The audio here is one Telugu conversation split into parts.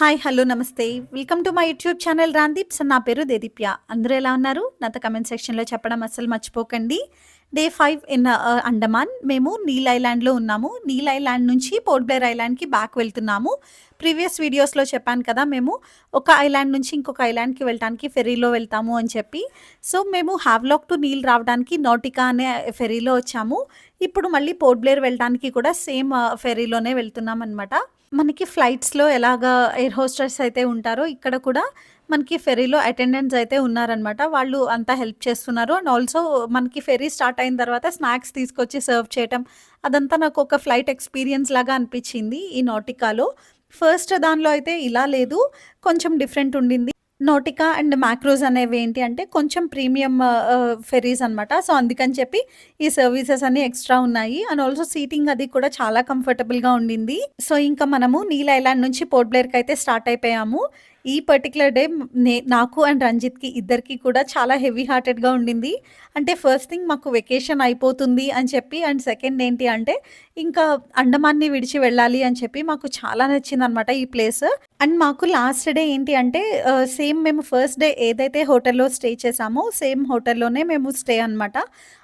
హాయ్! హలో! నమస్తే. Welcome to my YouTube channel Ramdeeps. నా పేరు దేదీప్య. అందరూ ఎలా ఉన్నారు? నాతో కామెంట్ సెక్షన్‌లో చెప్పడం అస్సలు మర్చిపోకండి. Day 5 in Andaman. మేము నీల్ ఐలాండ్‌లో ఉన్నాము. నీల్ ఐలాండ్ నుంచి పోర్ట్ బ్లెయిర్ ఐలాండ్‌కి బ్యాక్ వెళ్తున్నాము. ప్రీవియస్ వీడియోస్‌లో చెప్పాను కదా! మేము ఒక ఐలాండ్ నుంచి ఇంకొక ఐలాండ్‌కి వెళ్ళటానికి ఫెర్రీలో వెళ్తాము అని చెప్పి. సో, మేము హావ్లాక్ టు నీల్ రావడానికి నోటికా అనే ఫెర్రీలో వచ్చాము. ఇప్పుడు మళ్ళీ పోర్ట్ బ్లెయిర్ వెళ్ళటానికి కూడా సేమ్ ఫెర్రీలోనే వెళ్తున్నామనమాట. మనకి ఫ్లైట్స్‌లో ఎలాగా ఎయిర్ హోస్టెస్ అయితే ఉంటారో, ఇక్కడ కూడా మనకి ఫెర్రీలో అటెండెంట్స్ అయితే ఉన్నారనమాట. వాళ్ళు అంతా హెల్ప్ చేస్తున్నారు. అండ్ ఆల్సో మనకి ఫెర్రీ స్టార్ట్ అయిన తర్వాత స్నాక్స్ తీసుకొచ్చి సర్వ్ చేయటం, అదంతా నాకు ఒక ఫ్లైట్ ఎక్స్‌పీరియన్స్ లాగా అనిపిచ్చింది ఈ నోటికాలో. ఫస్ట్ దానిలో అయితే ఇలా లేదు. కొంచెం డిఫరెంట్ ఉండింది. నోటికా అండ్ మ్యాక్రోస్ అనేవి ఏంటి అంటే కొంచెం ప్రీమియం ఫెర్రీస్ అనమాట. సో, అందుకని చెప్పి ఈ సర్వీసెస్ అన్నీ ఎక్స్‌ట్రా ఉన్నాయి. అండ్ ఆల్సో సీటింగ్ అది కూడా చాలా కంఫర్టబుల్‌గా ఉండింది. సో, ఇంకా మనము నీల్ ఐలాండ్ నుంచి పోర్ట్ బ్లెయిర్‌కయితే స్టార్ట్ అయిపోయాము. ఈ పర్టిక్యులర్ డే నాకు అండ్ రంజిత్‌కి ఇద్దరికీ కూడా చాలా హెవీ హార్టెడ్‌గా ఉండింది. అంటే ఫస్ట్ థింగ్ మాకు వెకేషన్ అయిపోతుంది అని చెప్పి, అండ్ సెకండ్ ఏంటి అంటే ఇంకా అండమాన్‌ని విడిచి వెళ్ళాలి అని చెప్పి మాకు చాలా నచ్చిందనమాట ఈ ప్లేస్. అండ్ మాకు లాస్ట్ డే ఏంటి అంటే సేమ్ మేము ఫస్ట్ డే ఏదైతే హోటల్‌లో స్టే చేసామో సేమ్ హోటల్‌లోనే మేము స్టే అనమాట.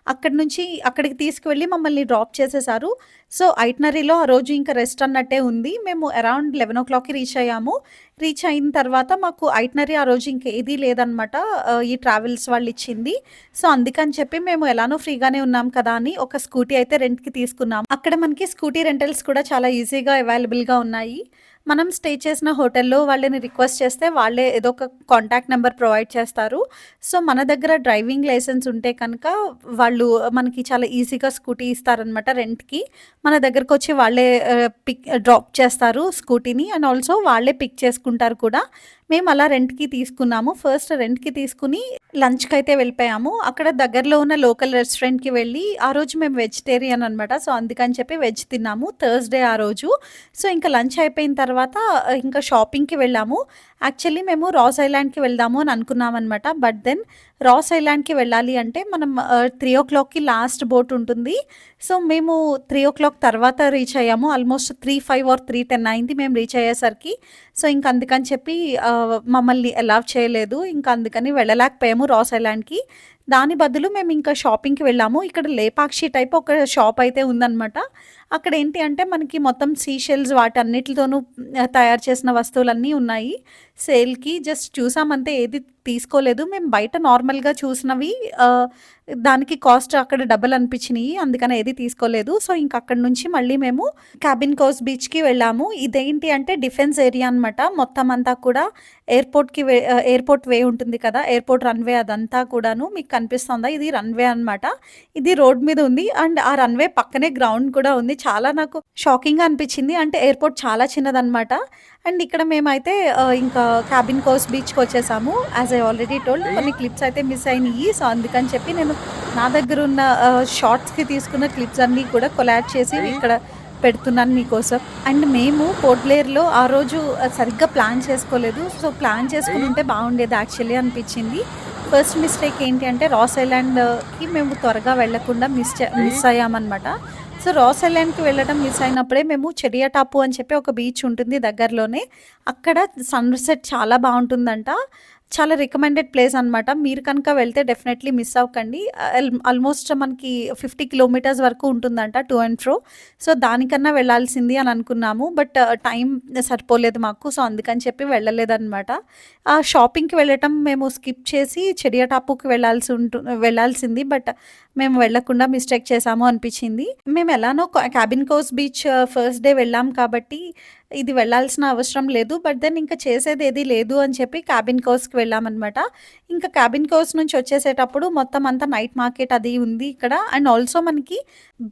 అక్కడి నుంచి అక్కడికి తీసుకువెళ్ళి మమ్మల్ని డ్రాప్ చేసేసారు. సో, ఐటినరీలో ఆ రోజు ఇంకా రెస్ట్ అన్నట్టే ఉంది. మేము అరౌండ్ 11:00కి రీచ్ అయ్యాము. రీచ్ అయిన తర్వాత మాకు ఐటినరీ ఆ రోజు ఇంకేదీ లేదనమాట. ఈ ట్రావెల్స్ వాళ్ళిచ్చింది. సో, అందుకని చెప్పి మేము ఎలానో ఫ్రీగానే ఉన్నాం కదా అని ఒక స్కూటీ అయితే రెంట్‌కి తీసుకున్నాం. అక్కడ మనకి స్కూటీ రెంటల్స్ కూడా చాలా ఈజీగా అవైలబుల్‌గా ఉన్నాయి. మనం స్టే చేసిన హోటల్‌లో వాళ్ళని రిక్వెస్ట్ చేస్తే వాళ్ళే ఏదో ఒక కాంటాక్ట్ నంబర్ ప్రొవైడ్ చేస్తారు. సో, మన దగ్గర డ్రైవింగ్ లైసెన్స్ ఉంటే కనుక వాళ్ళు మనకి చాలా ఈజీగా స్కూటీ ఇస్తారనమాట రెంట్‌కి. మన దగ్గరకొచ్చి వాళ్ళే డ్రాప్ చేస్తారు స్కూటీని. అండ్ ఆల్సో వాళ్ళే పిక్ చేసుకుంటారు కూడా. మేము అలా రెంట్‌కి తీసుకున్నాము. ఫస్ట్ రెంట్‌కి తీసుకొని లంచ్‌కైతే వెళ్ళిపోయాము. అక్కడ దగ్గరలో ఉన్న లోకల్ రెస్టారెంట్‌కి వెళ్ళి ఆ రోజు మేము వెజిటేరియన్ అనమాట. సో, అందుకని చెప్పి వెజ్ తిన్నాము థర్స్‌డే ఆ రోజు. సో, ఇంకా లంచ్ అయిపోయిన తర్వాత ఇంకా షాపింగ్‌కి వెళ్ళాము. యాక్చువల్లీ మేము రాస్ ఐలాండ్‌కి వెళ్దాము అని అనుకున్నామనమాట. బట్ దెన్ రాస్ ఐలాండ్‌కి వెళ్ళాలి అంటే మనం 3:00కి లాస్ట్ బోట్ ఉంటుంది. సో, మేము 3:00 తర్వాత రీచ్ అయ్యాము. ఆల్మోస్ట్ 3:05 ఆర్ 3:10 అయింది మేము రీచ్ అయ్యేసరికి. సో, ఇంక అందుకని చెప్పి మమ్మల్ని అలౌ చేయలేదు. ఇంక అందుకని వెళ్ళలేకపోయాము రాస్ ఐలాండ్‌కి. దాని బదులు మేము ఇంకా షాపింగ్‌కి వెళ్ళాము. ఇక్కడ లేపాక్షి టైప్ ఒక షాప్ అయితే ఉందనమాట. అక్కడ ఏంటి అంటే మనకి మొత్తం సీ షెల్స్ వాటన్నిటితోనూ తయారు చేసిన వస్తువులన్నీ ఉన్నాయి సేల్‌కి. జస్ట్ చూసామంతే, ఏది తీసుకోలేదు. మేము బయట నార్మల్‌గా చూసినవి దానికి కాస్ట్ అక్కడ డబుల్ అనిపించినియి. అందుకని ఏది తీసుకోలేదు. సో, ఇంక అక్కడి నుంచి మళ్ళీ మేము క్యాబిన్ కోస్ట్ బీచ్‌కి వెళ్ళాము. ఇదేంటి అంటే డిఫెన్స్ ఏరియా అనమాట. మొత్తం అంతా కూడా ఎయిర్‌పోర్ట్ వే ఉంటుంది కదా! ఎయిర్‌పోర్ట్ రన్‌వే అదంతా కూడాను మీకు కనిపిస్తుందా? ఇది రన్‌వే అనమాట. ఇది రోడ్ మీద ఉంది. అండ్ ఆ రన్‌వే పక్కనే గ్రౌండ్ కూడా ఉంది. చాలా నాకు షాకింగ్‌గా అనిపించింది. అంటే ఎయిర్‌పోర్ట్ చాలా చిన్నదనమాట. అండ్ ఇక్కడ మేమైతే ఇంకా క్యాబిన్ కోస్ట్ బీచ్‌కొచ్చేసాము. యాస్ ఐ ఆల్రెడీ టోల్డ్ కొన్ని క్లిప్స్ అయితే మిస్ అయినియి. సో, అందుకని చెప్పి నేను నా దగ్గరున్న షార్ట్స్‌కి తీసుకున్న క్లిప్స్ అన్నీ కూడా కొలాబ్ చేసి ఇక్కడ పెడుతున్నాను మీకోసం. అండ్ మేము పోర్ట్ బ్లెయిర్‌లో ఆ రోజు సరిగ్గా ప్లాన్ చేసుకోలేదు. సో, ప్లాన్ చేసుకునుంటే బాగుండేది యాక్చువల్లీ అనిపించింది. ఫస్ట్ మిస్టేక్ ఏంటి అంటే రాస్ ఐలాండ్‌కి మేము త్వరగా వెళ్ళకుండా మిస్ అయ్యామనమాట. సో, రాస్ ఐలాండ్‌కి వెళ్ళడం మిస్ అయినప్పుడే మేము చెడియా టాపు అని చెప్పి ఒక బీచ్ ఉంటుంది దగ్గరలోనే. అక్కడ సన్‌సెట్ చాలా బావుంటుందంట. చాలా రికమెండెడ్ ప్లేస్ అనమాట. మీరు కనుక వెళ్తే డెఫినెట్‌లీ మిస్ అవ్వకండి. ఆల్మోస్ట్ మనకి 50 కిలోమీటర్స్ వరకు ఉంటుందంట టు అండ్ ఫ్రో. సో, దానికన్నా వెళ్ళాల్సింది అని అనుకున్నాము. బట్ టైం సరిపోలేదు మాకు. సో, అందుకని చెప్పి వెళ్ళలేదనమాట. షాపింగ్‌కి వెళ్ళటం మేము స్కిప్ చేసి చెడియా టాపుకి వెళ్ళాల్సింది. బట్ మేము వెళ్ళకుండా మిస్టేక్ చేశాము అనిపించింది. మేము ఎలానో cabin Coast beach first day వెళ్ళాం కాబట్టి ఇది వెళ్ళాల్సిన అవసరం లేదు. బట్ దెన్ ఇంకా చేసేదేది లేదు అని చెప్పి క్యాబిన్ కోస్ట్‌కి వెళ్ళామనమాట. ఇంకా క్యాబిన్ కోస్ట్ నుంచి వచ్చేసేటప్పుడు మొత్తం అంతా నైట్ మార్కెట్ అది ఉంది ఇక్కడ. అండ్ ఆల్సో మనకి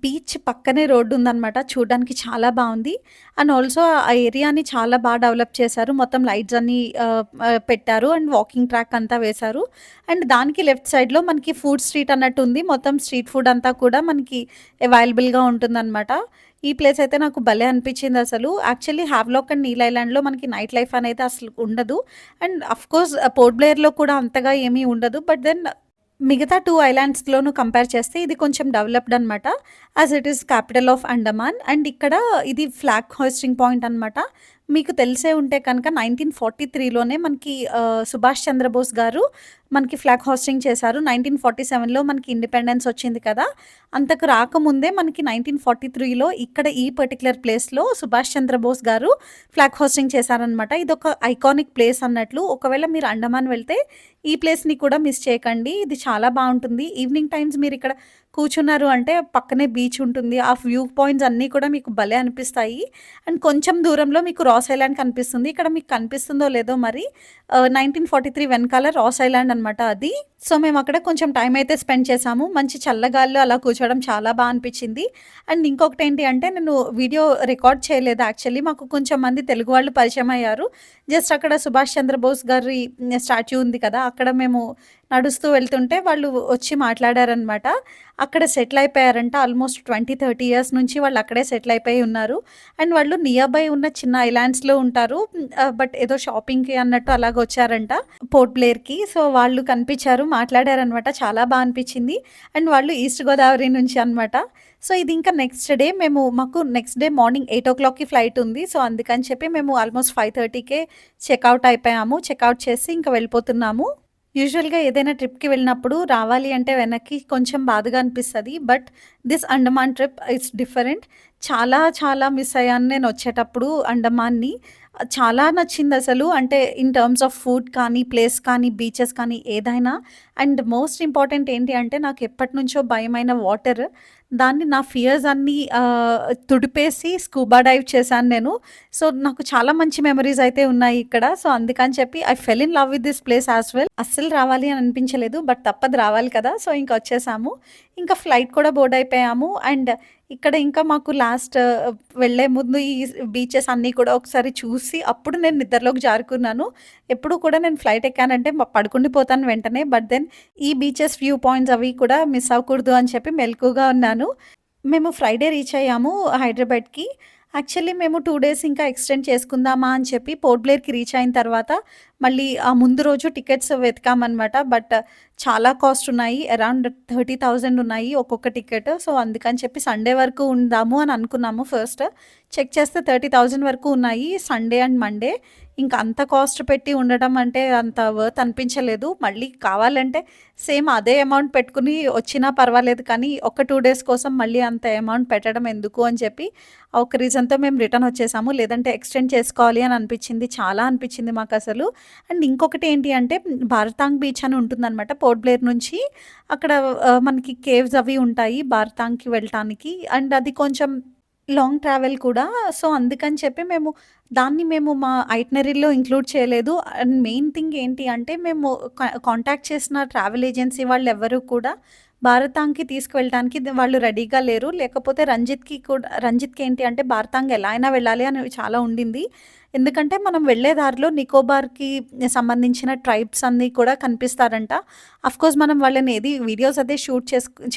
బీచ్ పక్కనే రోడ్డు ఉందనమాట. చూడడానికి చాలా బావుంది. అండ్ ఆల్సో ఆ ఏరియాని చాలా డెవలప్ చేశారు. మొత్తం లైట్స్ అన్నీ పెట్టారు. అండ్ వాకింగ్ ట్రాక్ అంతా వేశారు. అండ్ దానికి లెఫ్ట్ సైడ్‌లో మనకి ఫుడ్ స్ట్రీట్ అన్నట్టు ఉంది. మొత్తం స్ట్రీట్ ఫుడ్ అంతా కూడా మనకి అవైలబుల్‌గా ఉంటుందనమాట. ఈ ప్లేస్ అయితే నాకు భలే అనిపించిందసలు. యాక్చువల్లీ హావ్లాక్ అండ్ నీల్ ఐలాండ్‌లో మనకి నైట్ లైఫ్ అనేది అసలు ఉండదు. అండ్ ఆఫ్‌కోర్స్ పోర్ట్ బ్లెయిర్‌లో కూడా అంతగా ఏమీ ఉండదు. బట్ దెన్ మిగతా 2 ఐలాండ్స్‌లోను కంపేర్ చేస్తే ఇది కొంచెం డెవలప్డ్ అనమాట. As it is capital of Andaman. And ఇక్కడ ఇది ఫ్లాగ్ హోయిస్టింగ్ పాయింట్ అనమాట. మీకు తెలిసే ఉంటే కనుక 1943లోనే మనకి సుభాష్ చంద్రబోస్ గారు మనకి ఫ్లాగ్ హోస్టింగ్ చేశారు. 1947లో మనకి ఇండిపెండెన్స్ వచ్చింది కదా! అంతకు రాకముందే మనకి 1943లో ఇక్కడ ఈ పర్టిక్యులర్ ప్లేస్‌లో సుభాష్ చంద్రబోస్ గారు ఫ్లాగ్ హోస్టింగ్ చేశారనమాట. ఇదొక ఐకానిక్ ప్లేస్ అన్నట్లు. ఒకవేళ మీరు అండమాన్ వెళ్తే ఈ ప్లేస్‌ని కూడా మిస్ చేయకండి. ఇది చాలా బావుంటుంది. ఈవినింగ్ టైమ్స్ మీరిక్కడ కూర్చున్నారు అంటే పక్కనే బీచ్ ఉంటుంది. ఆ వ్యూ పాయింట్స్ అన్నీ కూడా మీకు భలే అనిపిస్తాయి. అండ్ కొంచెం దూరంలో మీకు రాస్ ఐలాండ్ కనిపిస్తుంది. ఇక్కడ మీకు కనిపిస్తుందో లేదో మరి 1943 వెనకాల రాస్ ఐలాండ్ అనమాట అది. సో, మేమక్కడ కొంచెం టైం అయితే స్పెండ్ చేశాము. మంచి చల్లగాలిలో అలా కూర్చోవడం చాలా అనిపిచ్చింది. అండ్ ఇంకొకటేంటి అంటే నేను వీడియో రికార్డ్ చేయలేదు యాక్చువల్లీ. మాకు కొంచెం మంది తెలుగు వాళ్ళు పరిచయం అయ్యారు. జస్ట్ అక్కడ సుభాష్ చంద్రబోస్ గారి స్టాచ్యూ ఉంది కదా! అక్కడ మేము నడుస్తూ వెళ్తుంటే వాళ్ళు వచ్చి మాట్లాడారనమాట. అక్కడ సెటిల్ అయిపోయారంట. ఆల్మోస్ట్ 20, 30 ఇయర్స్ నుంచి వాళ్ళు అక్కడే సెటిల్ అయిపోయి ఉన్నారు. అండ్ వాళ్ళు నియర్ బై ఉన్న చిన్న ఐలాండ్స్‌లో ఉంటారు. బట్ ఏదో షాపింగ్‌కి అన్నట్టు అలాగొచ్చారంట పోర్ట్ బ్లేర్‌కి. సో, వాళ్ళు కనిపిచ్చారు, మాట్లాడారనమాట. చాలా అనిపిచ్చింది. అండ్ వాళ్ళు ఈస్ట్ గోదావరి నుంచి అనమాట. సో, ఇది ఇంకా నెక్స్ట్ డే మాకు నెక్స్ట్ డే మార్నింగ్ 8:00కి ఫ్లైట్ ఉంది. సో, అందుకని చెప్పి మేము ఆల్మోస్ట్ 5:30కే చెక్‌ఔట్ అయిపోయాము. చెక్‌ఔట్ చేసి ఇంకా వెళ్ళిపోతున్నాము. యూజువల్‌గా ఏదైనా ట్రిప్‌కి వెళ్ళినప్పుడు రావాలి అంటే వెనక్కి కొంచెం బాధగా అనిపిస్తది. But this Andaman trip it's different. చాలా మిస్ అయ్యాను నేనొచ్చేటప్పుడు అండమాన్‌ని. చాలా నచ్చిందసలు. అంటే ఇన్ టర్మ్స్ ఆఫ్ ఫుడ్ కానీ, ప్లేస్ కానీ, బీచెస్ కానీ ఏదైనా. అండ్ మోస్ట్ ఇంపార్టెంట్ ఏంటి అంటే నాకు ఎప్పటినుంచో భయమైన వాటర్. దాన్ని నా ఫియర్స్ అన్నీ తుడిపేసి స్కూబా డైవ్ చేశాను నేను. సో, నాకు చాలా మంచి మెమోరీస్ అయితే ఉన్నాయి ఇక్కడ. సో, అందుకని చెప్పి I fell in love with this place as well. అస్సలు రావాలి అని అనిపించలేదు. బట్ తప్పదు రావాలి కదా! సో, ఇంక వచ్చేసాము. ఇంకా ఫ్లైట్ కూడా బోర్డ్ అయిపోయాము. అండ్ ఇక్కడ ఇంకా మాకు లాస్ట్ వెళ్ళే ముందు ఈ బీచెస్ అన్నీ కూడా ఒకసారి చూసి అప్పుడు నేను నిద్రలోకి జారుకున్నాను. ఎప్పుడు కూడా నేను ఫ్లైట్ ఎక్కానంటే పడుకుండిపోతాను వెంటనే. బట్ దెన్ ఈ బీచెస్ వ్యూ పాయింట్స్ అవి కూడా మిస్ అవ్వకూడదు అని చెప్పి మెలకువగా ఉన్నాను. మేము ఫ్రైడే రీచ్ అయ్యాము హైదరాబాద్‌కి. యాక్చువల్లీ మేము 2 డేస్ ఇంకా ఎక్స్టెండ్ చేసుకుందామా అని చెప్పి పోర్ట్ బ్లేర్‌కి రీచ్ అయిన తర్వాత మళ్ళీ ఆ ముందు రోజు టికెట్స్ వెతికామనమాట. బట్ చాలా కాస్ట్ ఉన్నాయి. అరౌండ్ 30,000 ఉన్నాయి ఒక్కొక్క టికెట్. సో, అందుకని చెప్పి సండే వరకు ఉందాము అని అనుకున్నాము ఫస్ట్. చెక్ చేస్తే 30,000 వరకు ఉన్నాయి సండే అండ్ మండే. ఇంకా అంత కాస్ట్ పెట్టి ఉండడం అంటే అంత వర్త్ అనిపించలేదు. మళ్ళీ కావాలంటే సేమ్ అదే అమౌంట్ పెట్టుకుని వచ్చినా పర్వాలేదు కానీ ఒక 2 డేస్ కోసం మళ్ళీ అంత అమౌంట్ పెట్టడం ఎందుకు అని చెప్పి ఆ ఒక రీజన్‌తో మేము రిటర్న్ వచ్చేసాము. లేదంటే ఎక్స్టెండ్ చేసుకోవాలి అని అనిపించింది. చాలా అనిపించింది మాకసలు. అండ్ ఇంకొకటి ఏంటి అంటే భారతాంగ్ బీచ్ అని ఉంటుందనమాట పోర్ట్ బ్లేర్ నుంచి. అక్కడ మనకి కేవ్స్ అవి ఉంటాయి భారతాంగ్‌కి వెళ్ళటానికి. అండ్ అది కొంచెం లాంగ్ ట్రావెల్ కూడా. సో, అందుకని చెప్పి మేము మా ఐటినరీలో ఇంక్లూడ్ చేయలేదు. అండ్ మెయిన్ థింగ్ ఏంటి అంటే మేము కాంటాక్ట్ చేసిన ట్రావెల్ ఏజెన్సీ వాళ్ళెవ్వరూ కూడా భారతాంగ్‌కి తీసుకువెళ్ళటానికి వాళ్ళు రెడీగా లేరు. లేకపోతే రంజిత్‌కి ఏంటి అంటే భారతాంగ్ ఎలా అయినా వెళ్ళాలి అని చాలా ఉండింది. ఎందుకంటే మనం వెళ్ళే దారిలో నికోబార్‌కి సంబంధించిన ట్రైబ్స్ అన్నీ కూడా కనిపిస్తారంట. అఫ్‌కోర్స్ మనం వాళ్ళని వీడియోస్ అయితే షూట్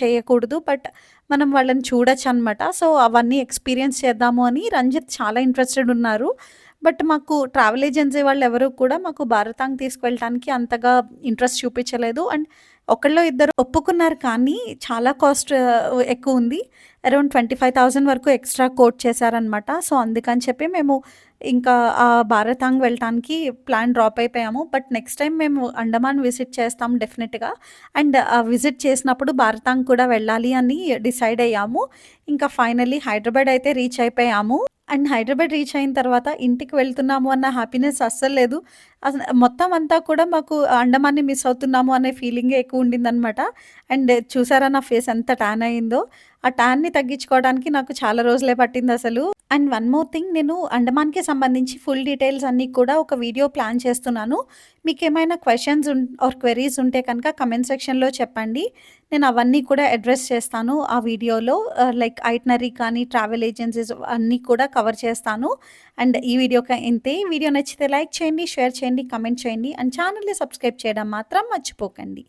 చేయకూడదు. బట్ మనం వాళ్ళని చూడొచ్చనమాట. సో, అవన్నీ ఎక్స్‌పీరియన్స్ చేద్దాము అని రంజిత్ చాలా ఇంట్రెస్టెడ్ ఉన్నారు. బట్ మాకు ట్రావెల్ ఏజెన్సీ వాళ్ళెవరూ కూడా మాకు భారతాంగ్ తీసుకువెళ్ళటానికి అంతగా ఇంట్రెస్ట్ చూపించలేదు. అండ్ ఒకళ్ళో ఇద్దరు ఒప్పుకున్నారు కానీ చాలా కాస్ట్ ఎక్కువుంది. అరౌండ్ 25,000 వరకు ఎక్స్‌ట్రా కోట్ చేశారనమాట. సో, అందుకని చెప్పి మేము ఇంకా భారతాంగ్ వెళ్ళటానికి ప్లాన్ డ్రాప్ అయిపోయాము. బట్ నెక్స్ట్ టైమ్ మేము అండమాన్ విజిట్ చేస్తాం డెఫినిట్‌గా. అండ్ విజిట్ చేసినప్పుడు భారతాంగ్ కూడా వెళ్ళాలి అని డిసైడ్ అయ్యాము. ఇంకా ఫైనల్లీ హైదరాబాద్ అయితే రీచ్ అయిపోయాము. అండ్ హైదరాబాద్ రీచ్ అయిన తర్వాత ఇంటికి వెళ్తున్నాము అన్న హ్యాపీనెస్ అస్సలు లేదు. మొత్తం అంతా కూడా మాకు అండమాన్‌ని మిస్ అవుతున్నాము అనే ఫీలింగే ఎక్కువ ఉండిందనమాట. అండ్ చూసారా నా ఫేస్ ఎంత టాన్ అయిందో. ఆ టాన్‌ని తగ్గించుకోవడానికి నాకు చాలా రోజులే పట్టిందసలు. అండ్ వన్ మోర్ థింగ్, నేను అండమాన్‌కి సంబంధించి ఫుల్ డీటెయిల్స్ అన్నీ కూడా ఒక వీడియో ప్లాన్ చేస్తున్నాను. మీకేమైనా క్వెషన్స్ ఆర్ క్వెరీస్ ఉంటే కనుక కమెంట్ సెక్షన్‌లో చెప్పండి. నేను అవన్నీ కూడా అడ్రెస్ చేస్తాను ఆ వీడియోలో. లైక్ ఐటినరీ కానీ, ట్రావెల్ ఏజెన్సీస్ అన్నీ కూడా కవర్ చేస్తాను. అండ్ ఈ వీడియోకి ఇంతే. వీడియో నచ్చితే లైక్ చేయండి, షేర్ చేయండి, కమెంట్ చేయండి. అండ్ ఛానల్‌ని సబ్స్క్రైబ్ చేయడం మాత్రం మర్చిపోకండి.